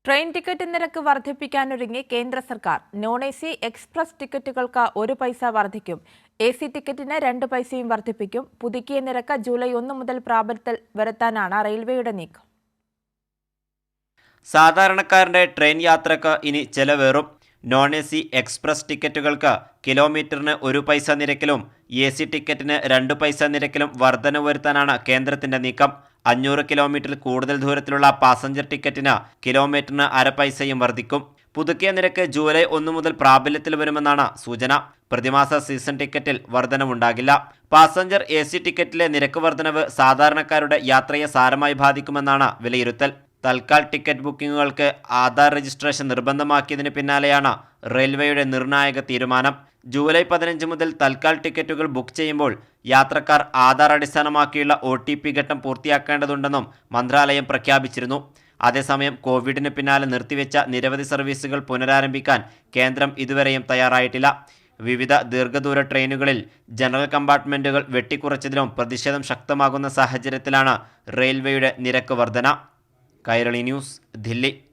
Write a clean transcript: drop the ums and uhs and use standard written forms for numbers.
Train ticket നിരക്ക് വർദ്ധിപ്പിക്കാനൊരുങ്ങി കേന്ദ്ര സർക്കാർ. നോൺ എ.സി എക്സ്പ്രസ് ടിക്കറ്റുകൾക്ക് 1 പൈസ വർദ്ധിക്കും. എ.സി ടിക്കറ്റിന് 2 പൈസയും വർദ്ധിപ്പിക്കും. പുതുക്കിയ നിരക്ക് ജൂലൈ 1 മുതൽ പ്രാബല്യത്തിൽ വരുത്താനാണ് റെയിൽവേയുടെ നീക്കം. സാധാരണക്കാരന്റെ ട്രെയിൻ യാത്രക്ക് ഇനി ചെലവേറും. നോൺ എ.സി എക്സ്പ്രസ് ടിക്കറ്റുകൾക്ക് കിലോമീറ്ററിന് 1 പൈസ നിരക്കിലും എ.സി ടിക്കറ്റിന് 2 പൈസ നിരക്കിലും വർധന വരുത്താനാണ് കേന്ദ്രത്തിന്റെ നീക്കം. 500 കിലോമീറ്ററിൽ കൂടുതൽ ദൂരത്തിലുള്ള പാസഞ്ചർ ടിക്കറ്റിന് കിലോമീറ്ററിന് 1/2 പൈസയും വർദ്ധിക്കും. പുതുക്കിയ നിരക്ക് ജൂലൈ 1 മുതൽ പ്രാബല്യത്തിൽ വരുമെന്നാണ് സൂചന. പ്രതിമാസ സീസൺ ടിക്കറ്റിൽ വർധനവുണ്ടാകില്ല. പാസഞ്ചർ എ.സി ടിക്കറ്റിലെ നിരക്ക് വർധനവ് സാധാരണക്കാരുടെ യാത്രയെ സാരമായി ബാധിക്കുമെന്നാണ് വിലയിരുത്തൽ. തൽക്കാൽ ടിക്കറ്റ് ബുക്കിംഗുകൾക്ക് ആധാർ രജിസ്ട്രേഷൻ നിർബന്ധമാക്കിയതിന് പിന്നാലെയാണ് റെയിൽവേയുടെ നിർണായക തീരുമാനം. ജൂലൈ 15 മുതൽ തൽക്കാൽ ടിക്കറ്റുകൾ ബുക്ക് ചെയ്യുമ്പോൾ യാത്രക്കാർ ആധാർ അടിസ്ഥാനമാക്കിയുള്ള OTP ഘട്ടം പൂർത്തിയാക്കേണ്ടതുണ്ടെന്നും മന്ത്രാലയം പ്രഖ്യാപിച്ചിരുന്നു. അതേസമയം കോവിഡിന് പിന്നാലെ നിർത്തിവെച്ച നിരവധി സർവീസുകൾ പുനരാരംഭിക്കാൻ കേന്ദ്രം ഇതുവരെയും തയ്യാറായിട്ടില്ല. വിവിധ ദീർഘദൂര ട്രെയിനുകളിൽ ജനറൽ കമ്പാർട്ട്മെന്റുകൾ വെട്ടിക്കുറച്ചതിലും പ്രതിഷേധം ശക്തമാകുന്ന സാഹചര്യത്തിലാണ് റെയിൽവേയുടെ നിരക്ക് വർധന. കൈരളി ന്യൂസ്, ദില്ലി.